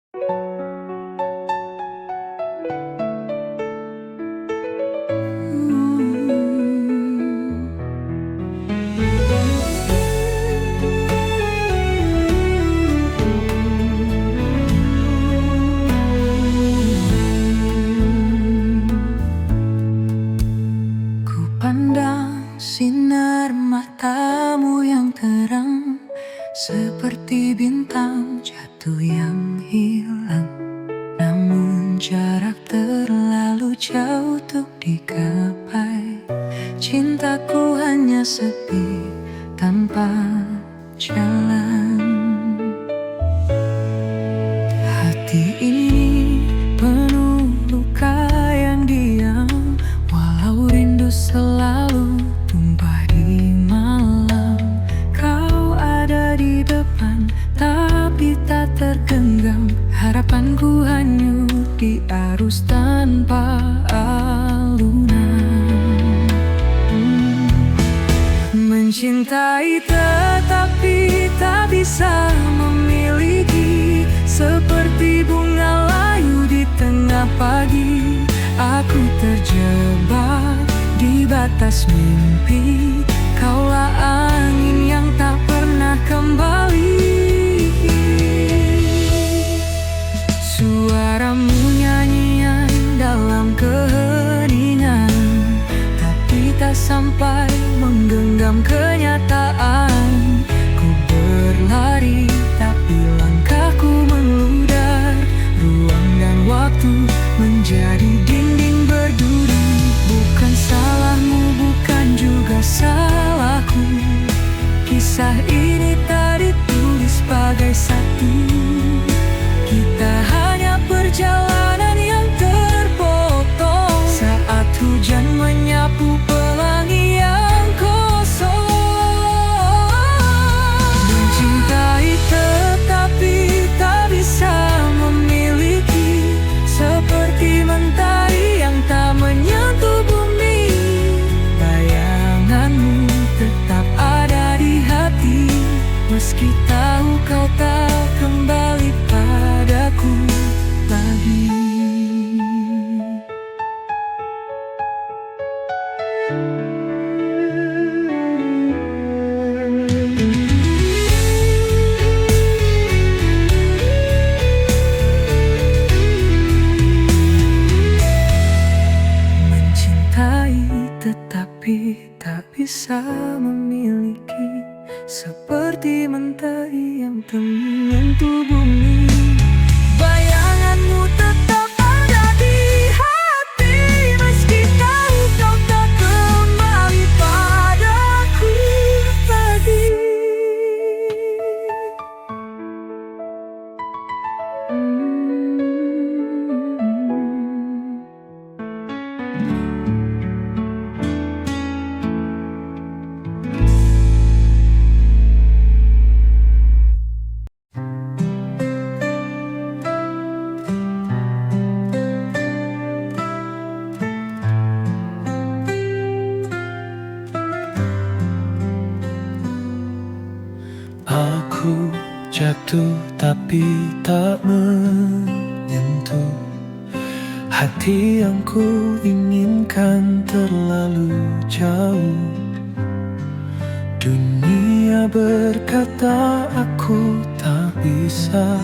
Ku pandang sinar matamu yang terang, seperti bintang jatuh yang hilang. Namun jarak terlalu jauh untuk digapai. Cintaku hanya sepi tanpa jalan. Hati ini penuh luka yang diam, walau rindu selalu tumpah di malam. Kau ada di depan, tapi tak tergenggam. Harapanku hanyut di arus tanpa alunan. Mencintai tetapi tak bisa memiliki, seperti bunga layu di tengah pagi. Aku terjebak di batas mimpi, kaulah angin yang tak pernah kembali. Suaramu nyanyian dalam keheningan, tapi tak sampai menggenggam kenyataan. Ku berlari tapi langkahku meludar, ruang dan waktu menjadi dinding berduri. Bukan salahmu, bukan juga salahku. Kisah ini tak ditulis bagai satu. Kita hanya perjalanan yang terpotong saat hujan menyapu pelangi yang kosong. Mencintai tetapi tak bisa memiliki, seperti mentari yang tak menyentuh bumi. Bayanganmu tetap ada di hati, meski tahu kau tak kembali padaku lagi. Mencintai tetapi tak bisa memiliki, seperti mentari yang tak menyentuh bumi. Bayanganmu tetap ada di hati, meski tahu kau tak kembali padaku lagi. Aku jatuh tapi tak menyentuh hati yang ku inginkan terlalu jauh. Dunia berkata aku tak bisa,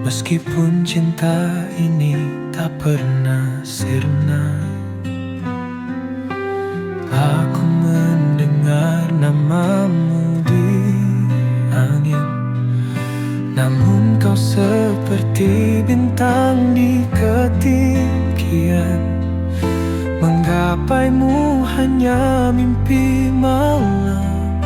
meskipun cinta ini tak pernah sirna. Aku mendengar namamu di angin, namun kau seperti bintang di ketinggian. Menggapaimu hanya mimpi malam,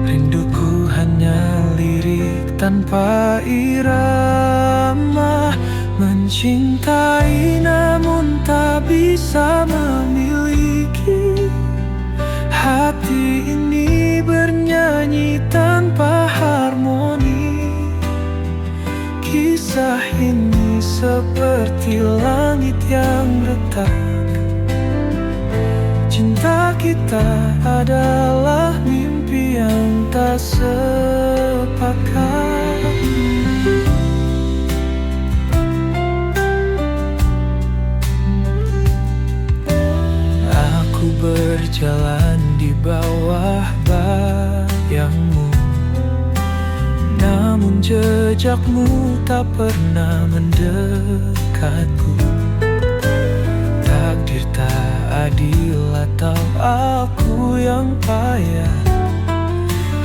rinduku hanya lirik tanpa irama. Mencintai namun tak bisa memiliki, hati ini bernyanyi tanpa harmoni. Kisah ini seperti langit yang retak. Cinta kita adalah mimpi yang tak sepakat. jejakmu tak pernah mendekatku. Takdir tak adil atau aku yang payah,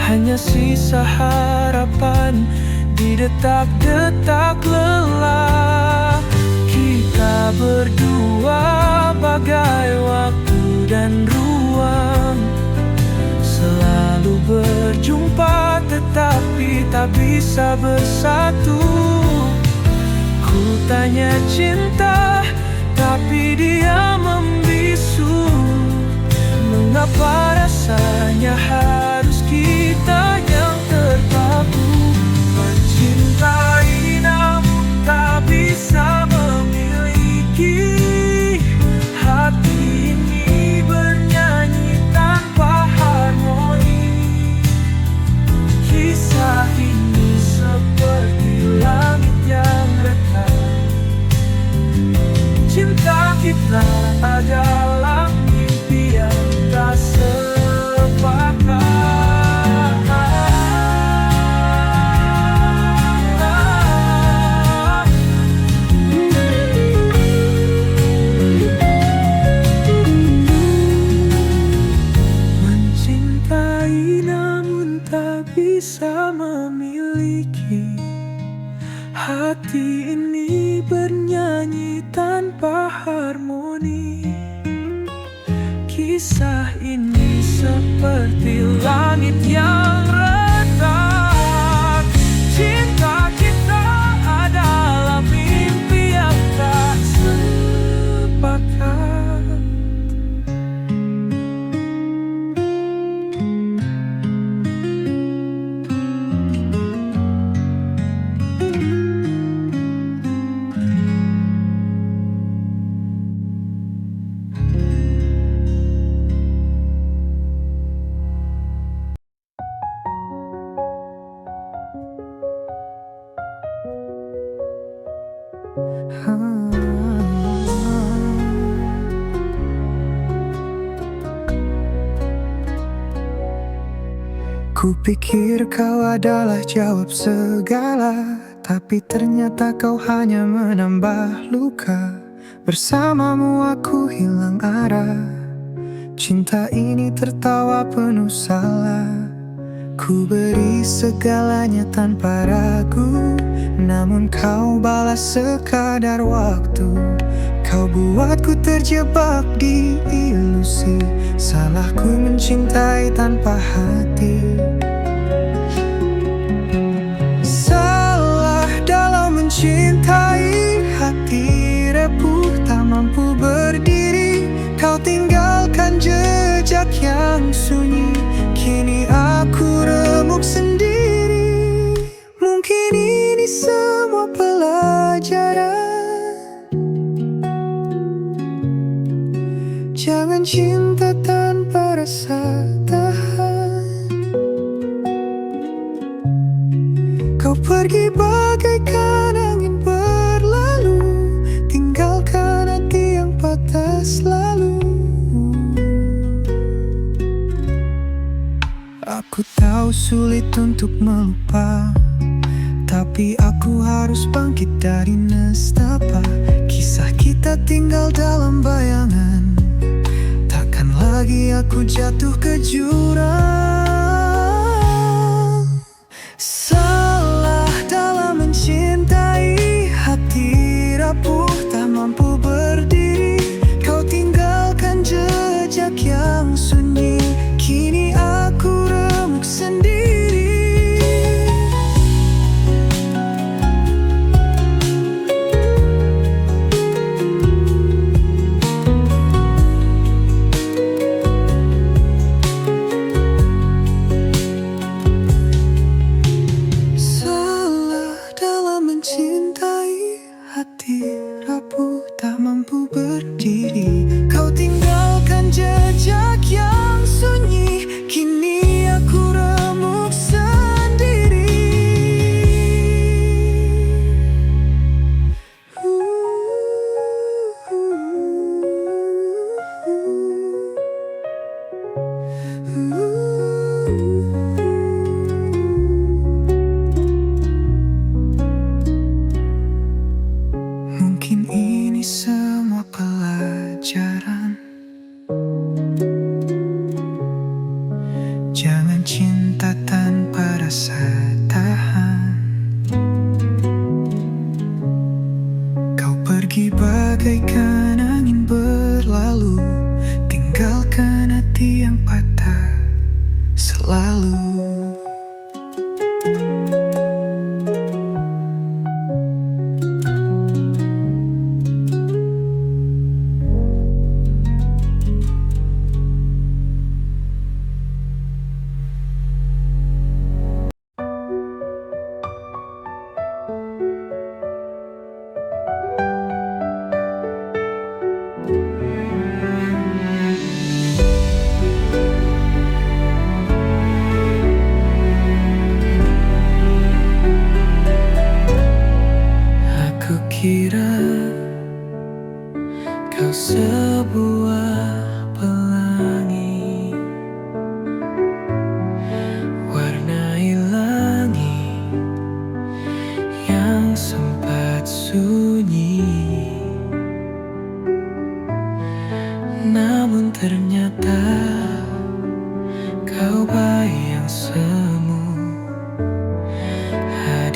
hanya sisa harapan di detak-detak lelah. Kita berdua bagai waktu dan ruang, selalu berjumpa tetapi tak bisa bersatu. Ku tanya cinta tapi dia membisu. Mengapa rasanya harus kita yang terpaku? Mencintai namun tak bisa memiliki. Hati ini bernyanyi tanpa harmoni. Kisah ini seperti langit yang retak. Cinta kita adalah mimpi yang tak sepakat. Mencintai namun tak bisa memiliki. Hati ini bernyanyi tanpa harmoni. Kisah ini seperti langit yang retak. Cinta kita adalah mimpi yang tak sepakat. Kupikir kau adalah jawab segala, tapi ternyata kau hanya menambah luka. Bersamamu aku hilang arah. Cinta ini tertawa penuh salah. Ku beri segalanya tanpa ragu, namun kau balas sekadar waktu. Kau buatku terjebak di ilusi. Salahku mencintai tanpa hati. Salah dalam mencintai, hati repuh tak mampu berdiri. Kau tinggalkan jejak yang sunyi, kini aku remuk sendiri. Mungkin ini semua pelajaran. Jangan cinta tanpa rasa tahan. Kau pergi bagaikan angin berlalu, tinggalkan hati yang patah selalu. Aku tahu sulit untuk melupa, tapi aku harus bangkit dari nestapa. Kisah kita tinggal dalam bayangan, takkan lagi aku jatuh ke jurang. Salah dalam mencintai, hati rapuh tak mampu berdiri. Kau tinggalkan jejak yang sunyi, kini aku remuk sendiri.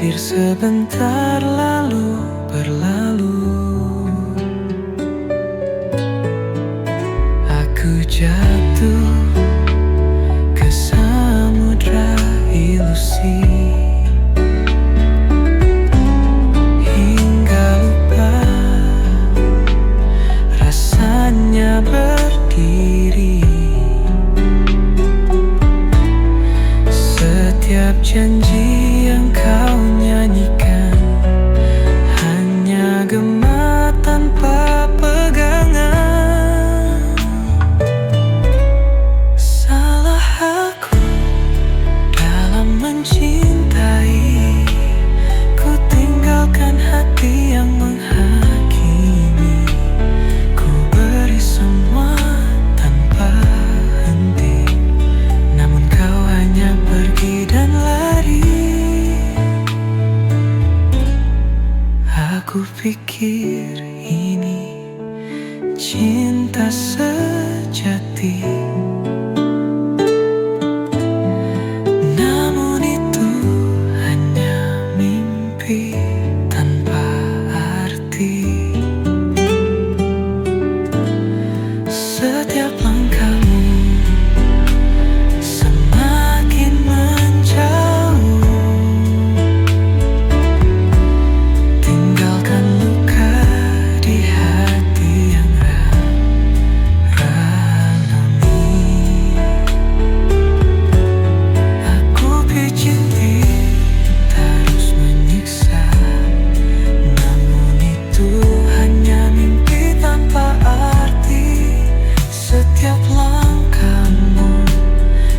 hadir sebentar lalu berlalu. Aku jatuh ke samudra ilusi, hingga lupa rasanya berdiri. Setiap janji yang kau nyanyikan hanya gema tanpa pegangan. Salah aku dalam mencintai, ku tinggalkan hati yang menghakimi. Ku beri semua tanpa henti, namun kau hanya pergi dan lari. Aku pikir ini cinta sejati, namun itu hanya mimpi tanpa arti. Setiap langkahmu semakin menjauh, tinggalkan luka di hati yang ranami. Aku pijit terus menyiksa, namun itu hanya mimpi tanpa arti. Setiap langkahmu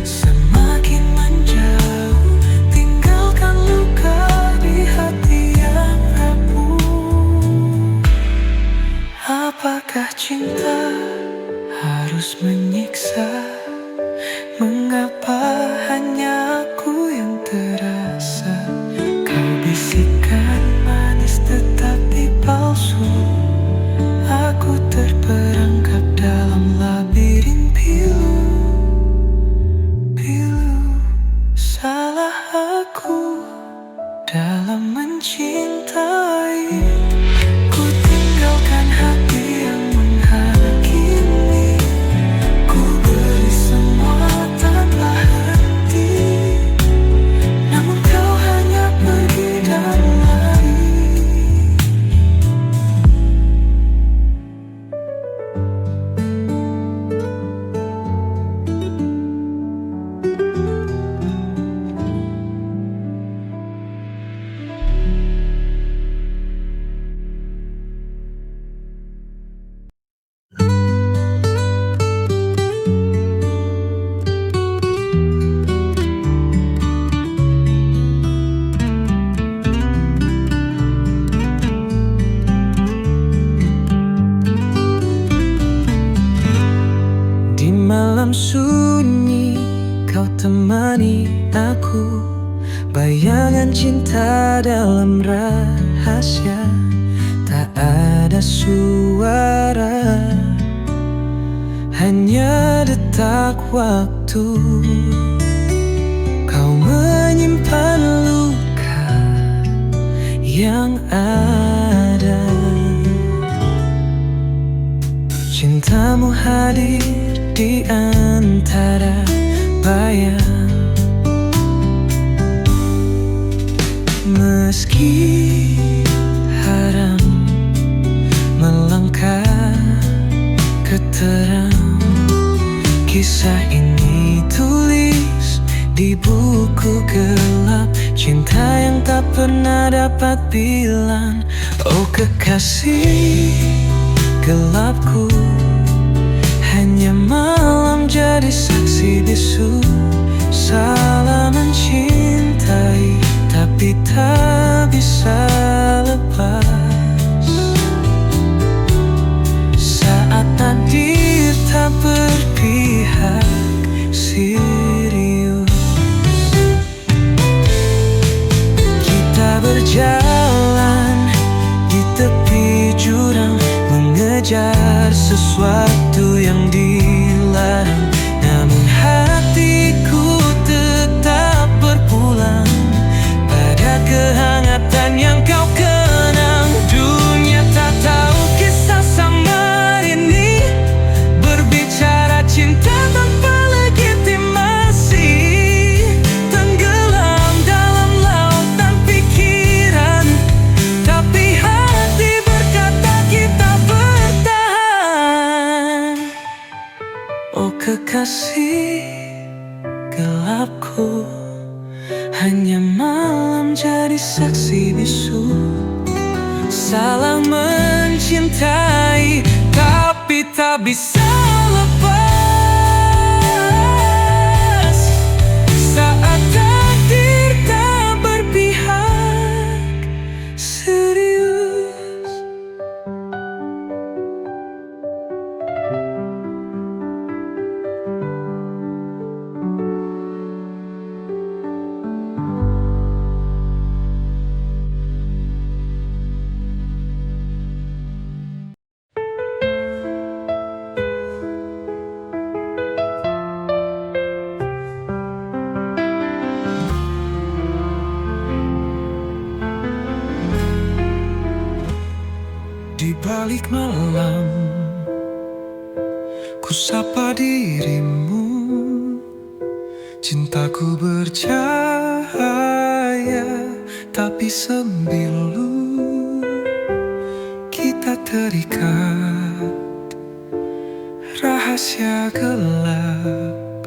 semakin menjauh, tinggalkan luka di hati yang rapuh. Apakah cinta harus menyiksa? Mengapa hanya aku yang terasa? Kau bisikan manis tetapi palsu. Aku terperangkap dalam labirin pilu. Salah aku dalam mencintai, ku tinggalkan hati yang menghakimi. Ku beri semua tanpa henti, namun kau hanya pergi dan lari. Di malam sunyi kau temani aku, bayangan cinta dalam rahasia. Tak ada suara, hanya detak waktu. Kau menyimpan luka yang ada. Cintamu hadir di antara bayang, meski haram melangkah ke terang. Kisah ini tulis di buku gelap, cinta yang tak pernah dapat bilang. Oh kekasih gelapku, hanya malam jadi saksi bisu. Salah mencintai, tapi tak bisa lepas. Saat takdir tak berpihak serius, kita berjalan di tepi jurang, mengejar sesuatu yang dilarang. Namun hatiku tetap berpulang pada kehangatanmu. kekasih gelapku, hanya malam jadi saksi bisu. Salah mencintai tapi tak bisa lepas saat takdir tak berpihak serius. Di balik malam, ku sapa dirimu. Cintaku bercahaya, tapi sembilu. Kita terikat, rahasia gelap,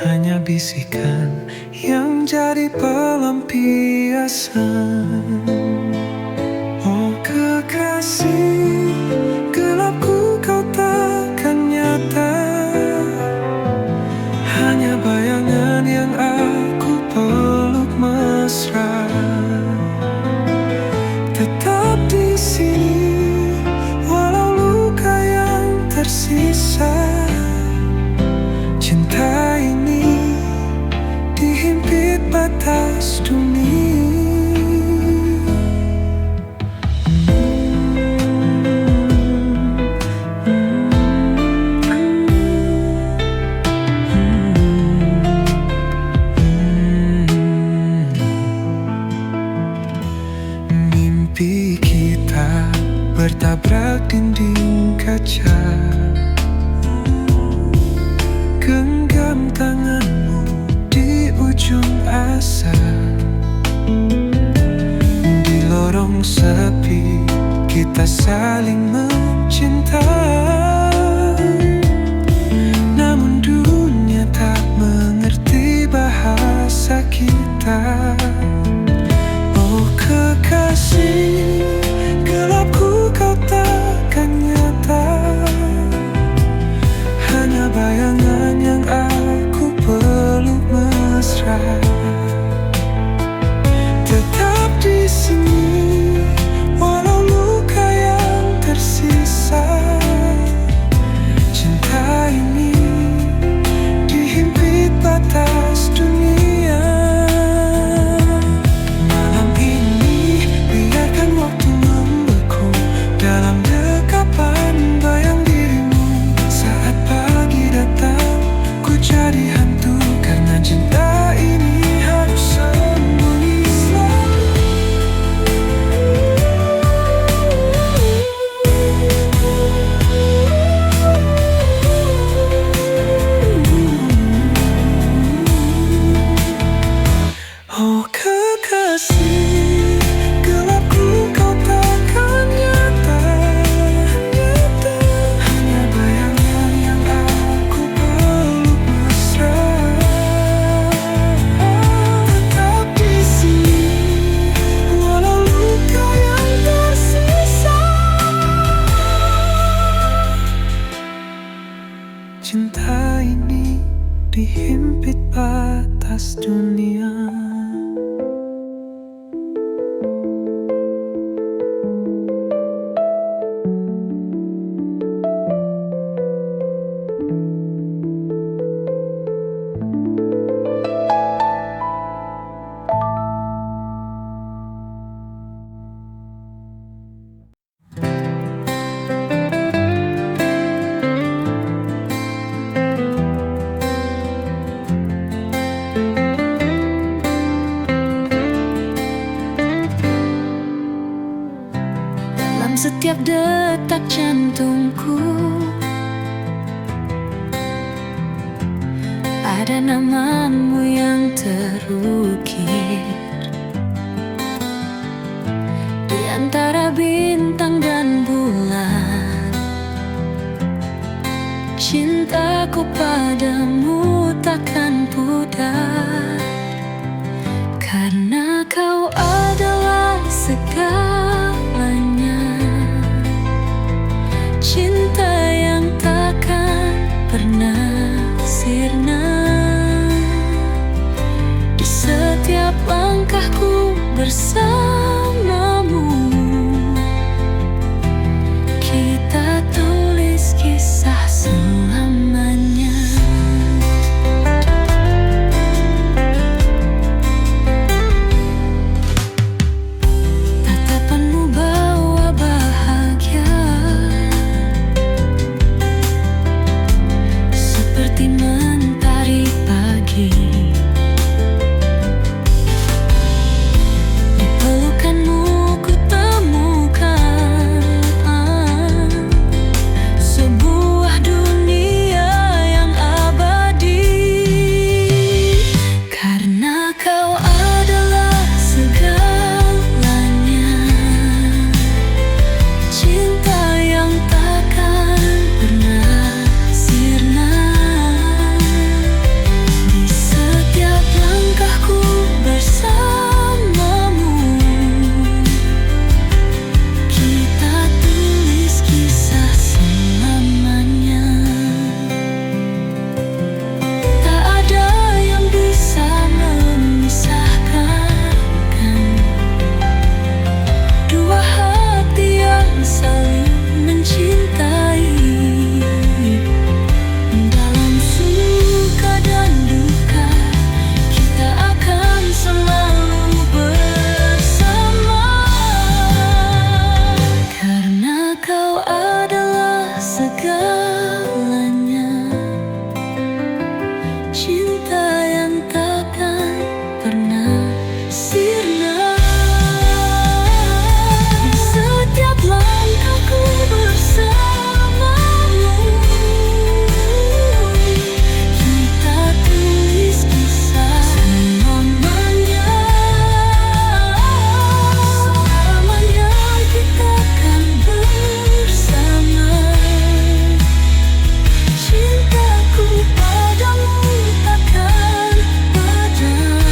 hanya bisikan yang jadi pelampiasan. Oh kekasih, gelapku kau takkan nyata, hanya bayangan yang aku peluk mesra. Tetap di sini, walau luka yang tersisa. Cinta ini dihimpit batas dunia. Mimpi kita bertabrak dinding kaca. Genggam tanganmu di ujung asa. Di lorong sepi kita saling mencinta. Namun dunia tak mengerti bahasa kita. Oh kekasih, gelapku kau takkan nyata, hanya bayangan yang aku peluk mesra. Tetap di sini, walau luka yang tersisa. Cinta ini dihimpit batas dunia. Malam ini biarkan waktu membeku dalam dekapan bayang dirimu. Saat pagi datang, ku jadi hantu karena cinta ini harus sembunyi selalu. Oh kekasih, gelapku kau takkan nyata, hanya bayangan yang aku peluk mesra. Tetap di sini, walau luka yang tersisa. Cinta ini dihimpit batas dunia. Dalam setiap detak jantungku ada namamu yang terukir di antara bintang dan bulan. Cintaku Cintaku padamu takkan pudar, karena kau adalah segalanya. Cinta yang takkan pernah sirna. Di setiap langkahku bersamamu, kita tulis kisah selamanya. Tatapanmu bawa bahagia, seperti mentari pagi. Di pelukanmu ku temukan sebuah dunia yang abadi, karena kau adalah segalanya. Cinta yang takkan pernah sirna. Di setiap langkahku bersamamu, kita tulis kisah selamanya. Tak ada yang bisa memisahkan dua hati yang saling mencintai. Dalam suka dan duka, kita akan selalu bersama, karena kau adalah segalanya. Cinta yang takkan pernah sirna. Di setiap langkahku bersamamu, kita tulis kisah selamanya. Selamanya kita akan bersama. Cintaku padamu takkan padam.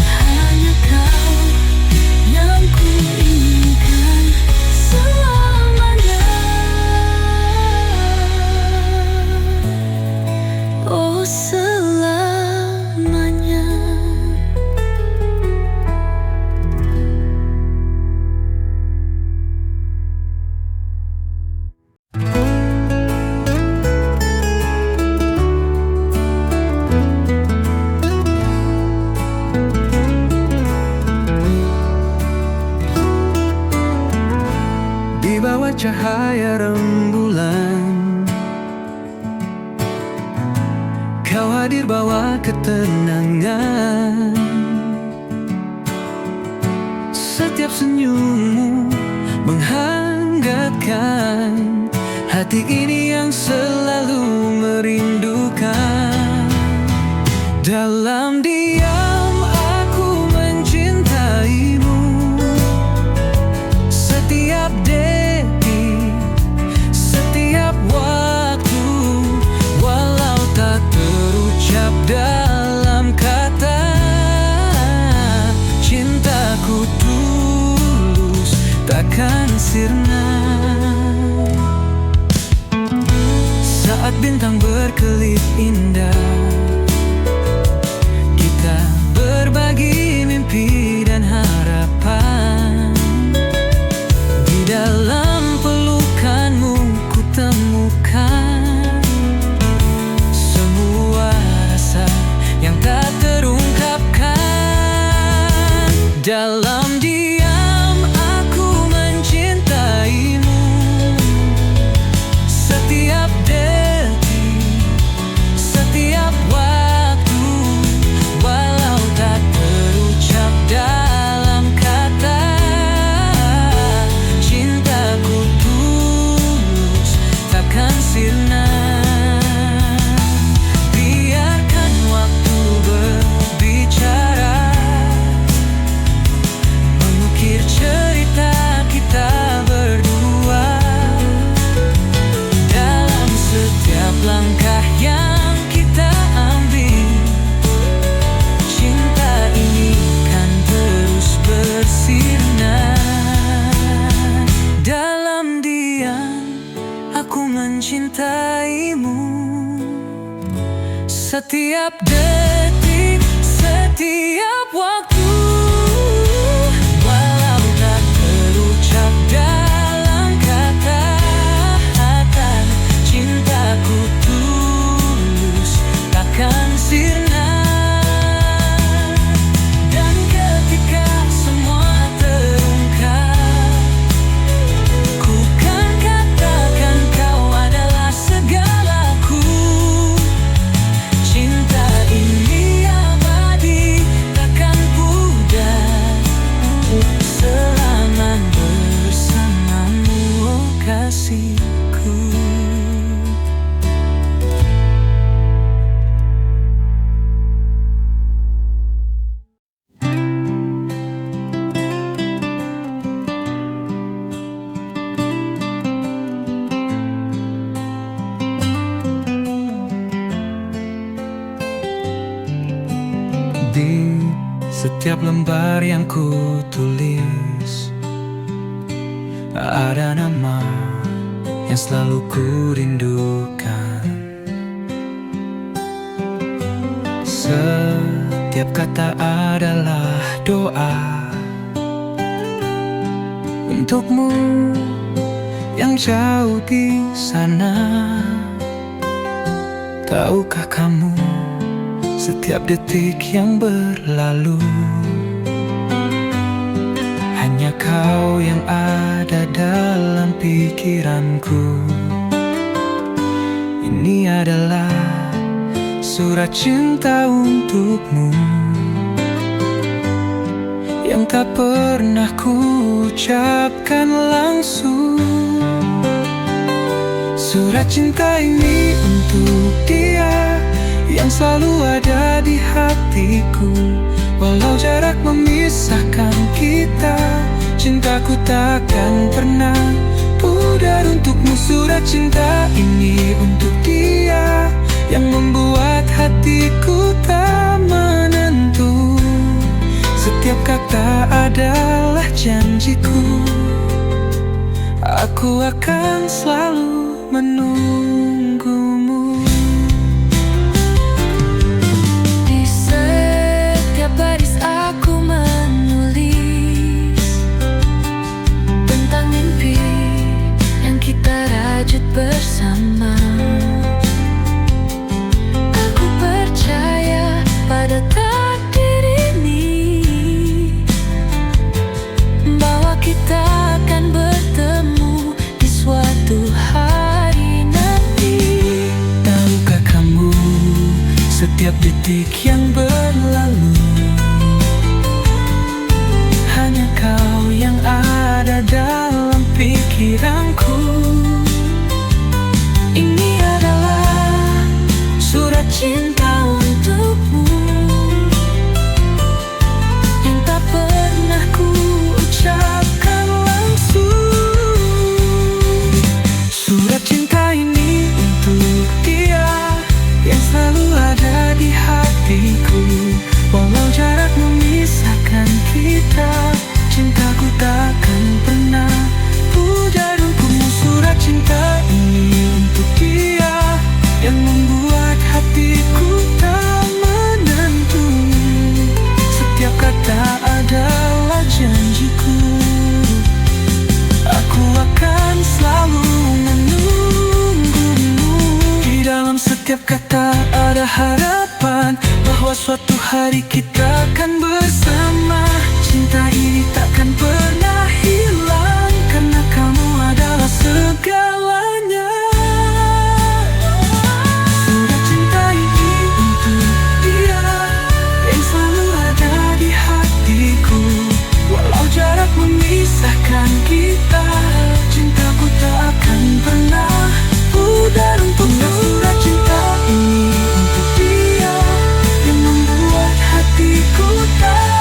Hanya kau yang ku inginkan selamanya. Oh, selamanya. Di bawah cahaya rembulan, kau hadir bawa ketenangan. Setiap senyummu menghangatkan hati ini yang selalu merindukan. Dalam diam aku mencintaimu, setiap detik, setiap waktu, walau tak terucap dalam kata. Cintaku tulus takkan sirna. Saat bintang berkelip indah, kita berbagi mimpi dan harapan. Di dalam pelukanmu ku temukan semua rasa yang tak terungkapkan. Dalam diam aku mencintaimu, setiap detik, setiap waktu, walau tak terucap dalam kata. Cintaku tulus takkan sirna. Biarkan waktu berbicara, setiap detik, setiap waktu. Walau tak terucap dalam kata-kata, cintaku tulus takkan sirna. Dan ketika semua terungkap, ku kan katakan kau adalah segalaku. Cinta ini abadi, takkan pudar selama bersamamu, oh kasihku. Di setiap lembar yang ku tulis, ada nama yang selalu ku rindukan. Setiap kata adalah doa untukmu yang jauh di sana. Tahukah kamu, setiap detik yang berlalu, hanya kau yang ada dalam pikiranku. Ini adalah surat cinta untukmu yang tak pernah ku ucapkan langsung. Surat cinta ini untuk dia yang selalu ada di hatiku. Walau jarak memisahkan kita, cintaku takkan pernah pudar untukmu. Surat cinta ini untuk dia yang membuat hatiku tak menentu. Setiap kata adalah janjiku, aku akan selalu menunggumu. Di setiap baris aku menulis tentang mimpi yang kita rajut bersama. Aku percaya pada takdir ini, bahwa kita akan bertemu di suatu hari nanti. Tahukah kamu, setiap detik yang berlalu, hanya kau yang ada dalam pikiranku. Ini adalah surat cinta untukmu yang tak pernah ku ucapkan langsung. Surat cinta ini untuk dia yang selalu ada di hatiku. Walau jarak memisahkan kita, cintaku takkan pernah pudar untukmu. Surat cinta ini untuk dia yang membuat hatiku tak menentu. Setiap kata adalah janjiku, aku akan selalu menunggumu. Di dalam setiap kata ada harapan bahwa suatu hari kita akan bersama. Cinta ini takkan pernah hilang, karena kamu adalah segalanya. Surat cinta ini untuk dia yang selalu ada di hatiku. Walau jarak memisahkan kita, cintaku tak akan pernah pudar untukmu. Surat cinta ini untuk dia yang membuat hatiku tak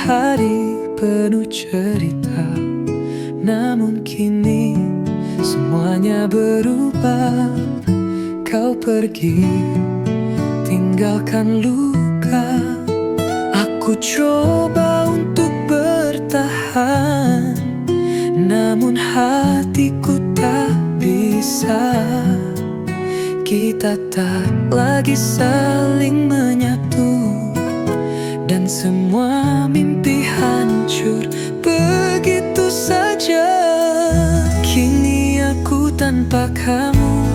hari penuh cerita, namun kini semuanya berubah. Kau pergi, tinggalkan luka. Aku coba untuk bertahan, namun hatiku tak bisa. Kita tak lagi saling menyatu, dan semua mimpi hancur begitu saja. Kini aku tanpa kamu,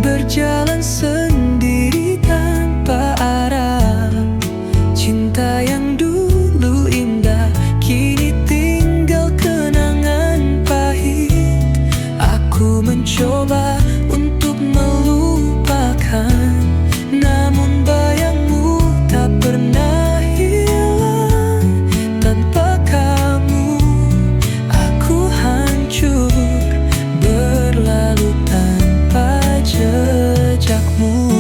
berjalan sendiri tanpa arah. Cinta yang dulu indah kini tinggal kenangan pahit. Aku mencoba untuk melupakan, namun bayangmu tak pernah hilang. Tanpa kamu aku hancur, berlalu tanpa jejakmu.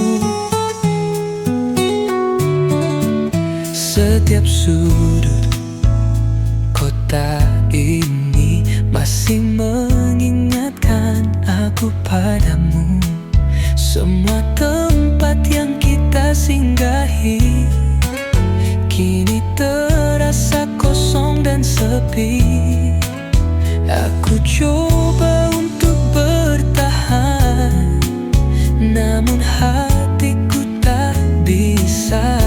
Setiap sudut kota ini masih mengingatkan aku padamu. Semua tempat yang kita singgahi kini terasa kosong dan sepi. Aku coba untuk bertahan, namun hatiku tak bisa.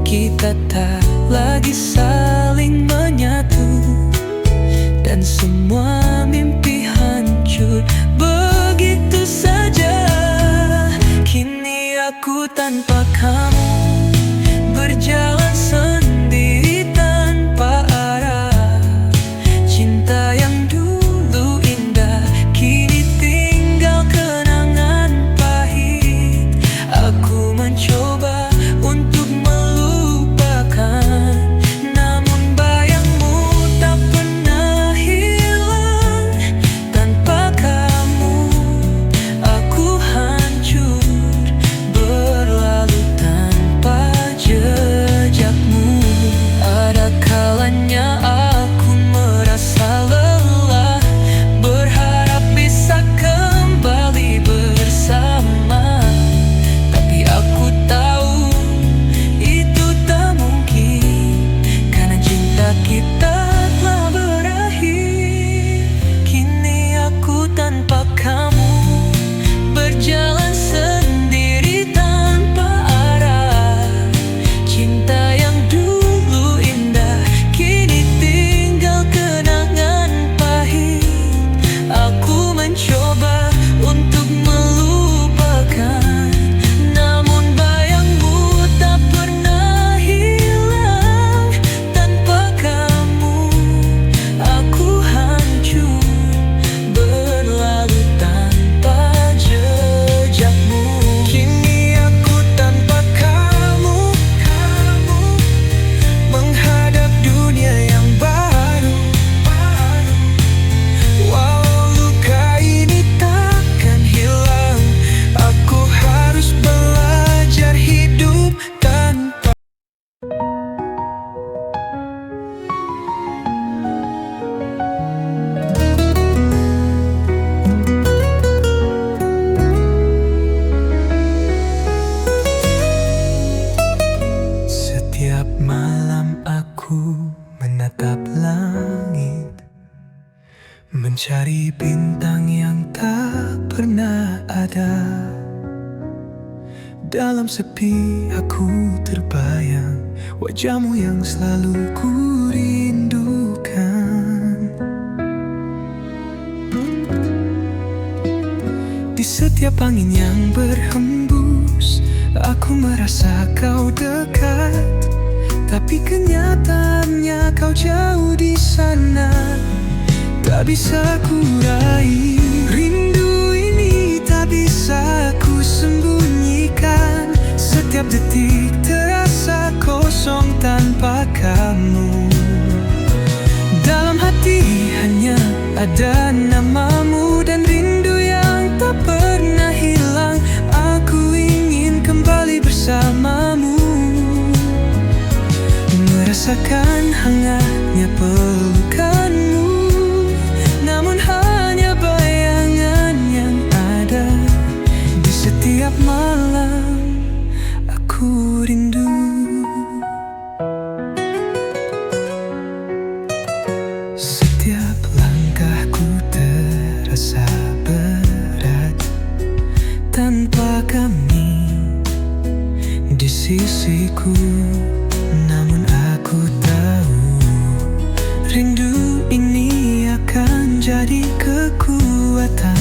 Kita tak lagi saling menyatu, dan semua mimpi hancur begitu saja. Kini aku tanpa kamu, berjalan sendiri tanpa arah. Cinta yang dulu indah kini tinggal kenangan pahit. Aku mencoba untuk melupakan, namun bayangmu tak pernah hilang. Tanpa kamu aku hancur, berlalu tanpa jejakmu. Ada kalanya aku merasa lelah, berharap bisa kembali bersama. Tapi aku tahu itu tak mungkin, karena cinta kita telah berakhir. Kini aku tanpa kamu, berjalan sendiri tanpa arah. Cinta yang dulu indah kini tinggal kenangan pahit. Aku mencoba untuk melupakan, namun bayangmu tak pernah hilang. Tanpa kamu aku hancur, berlalu tanpa jejakmu. Kini aku tanpa kamu, menghadap dunia yang baru. Walau luka ini takkan hilang, aku harus belajar hidup tanpa. Setiap malam aku menatap langit, mencari bintang yang tak pernah ada. Dalam sepi aku terbayang wajahmu yang selalu ku rindukan. Di setiap angin yang berhembus, aku merasa kau dekat. Tapi kenyataannya kau jauh di sana, tak bisa ku raih. Rindu ini tak bisa ku sembunyikan. Setiap detik terasa kosong tanpa kamu. Dalam hati hanya ada namamu, dan rindu yang tak pernah hilang. Aku ingin kembali bersamamu. Merasakan hangatnya pelukanmu, namun hanya bayangan yang ada. Di setiap malam aku rindu. Setiap langkahku terasa berat tanpa kami di sisiku. Namun aku tahu rindu ini akan jadi kekuatan.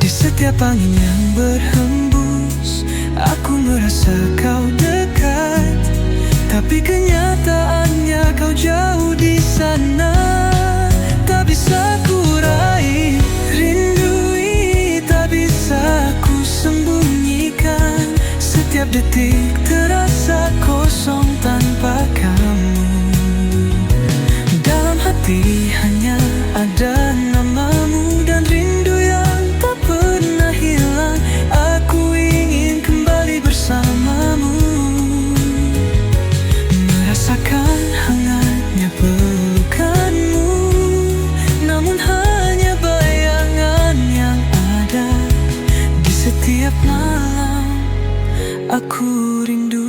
Di setiap angin yang berhembus, aku merasa kau dekat, tapi kenyataannya kau jauh di sana. Tak bisa ku raih rindu ini, tak bisa ku sembunyikan. Setiap detik terasa kosong tanpa kamu. Dalam hati hanya ada namamu dan rindu yang tak pernah hilang. Aku ingin kembali bersamamu, merasakan hangatnya pelukanmu, namun hanya bayangan yang ada. Di setiap malam aku rindu.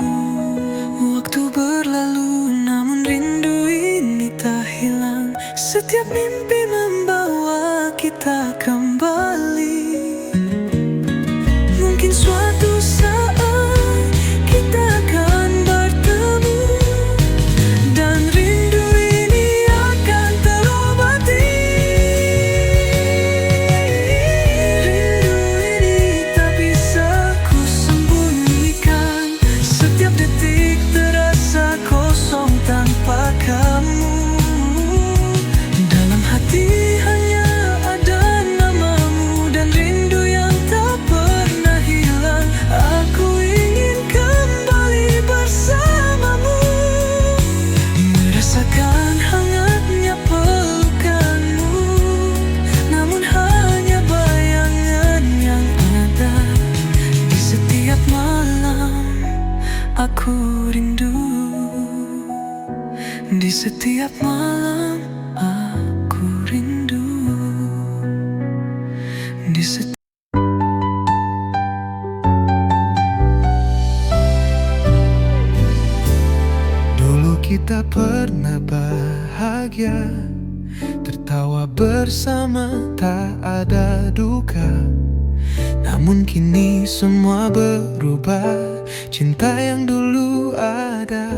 Waktu berlalu namun rindu ini tak hilang. Setiap mimpi membawa kita kembali. Mungkin suatu saat kita akan bertemu, dan rindu ini akan terobati. Rindu ini tak bisa ku sembunyikan. Setiap detik terasa kosong tanpa kamu. Dalam hati hanya ada namamu dan rindu yang tak pernah hilang. Aku ingin kembali bersamamu, merasakan hangatnya pelukanmu, namun hanya bayangan yang ada. Di setiap malam aku rindu. Di setiap malam aku rindu. Di setiap Dulu kita pernah bahagia, tertawa bersama, tak ada duka. Namun kini semua berubah. Cinta yang dulu ada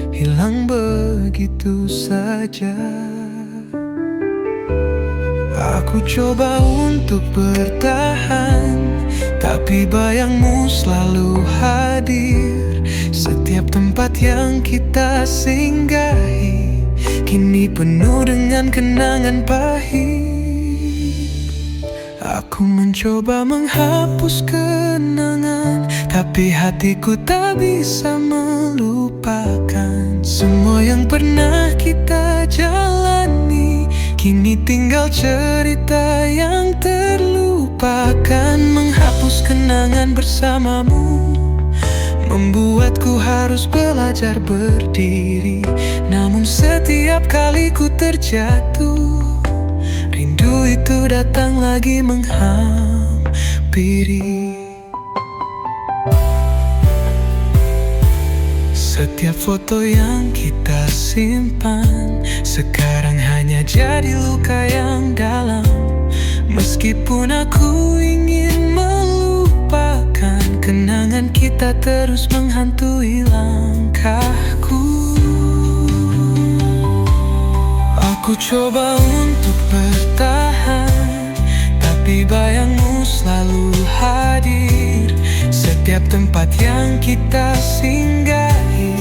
hilang begitu saja. Aku coba untuk bertahan, tapi bayangmu selalu hadir. Setiap tempat yang kita singgahi kini penuh dengan kenangan pahit. Aku mencoba menghapus kenangan, tapi hatiku tak bisa melupakan semua yang pernah kita jalani. Kini tinggal cerita yang terlupakan. Menghapus kenangan bersamamu membuatku harus belajar berdiri. Namun setiap kali ku terjatuh, rindu itu datang lagi menghampiri. Setiap foto yang kita simpan sekarang hanya jadi luka yang dalam. Meskipun aku ingin melupakan, kenangan kita terus menghantui langkahku. Aku coba untuk bertahan, tapi bayangmu selalu hadir. Setiap tempat yang kita singgahi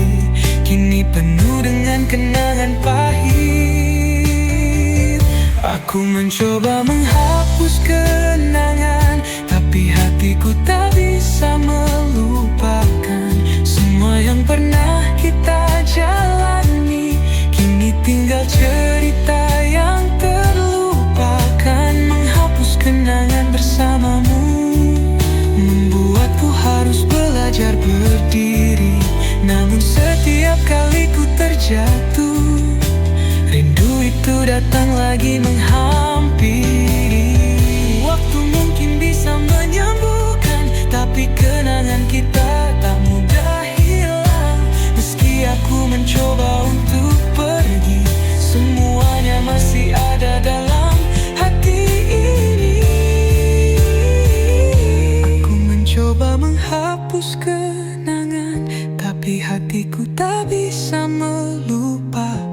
kini penuh dengan kenangan pahit. Aku mencoba menghapus kenangan, tapi hatiku tak bisa melupakan semua yang pernah kita jalani. Kini tinggal cerita yang terlupakan. Menghapus kenangan bersamamu membuatku lagi menghampiri. Waktu mungkin bisa menyembuhkan, tapi kenangan kita tak mudah hilang. Meski aku mencoba untuk pergi, semuanya masih ada dalam hati ini. Aku mencoba menghapus kenangan, tapi hatiku tak bisa melupakan.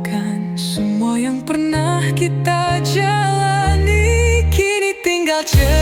Semua yang pernah kita jalani kini tinggal cerita.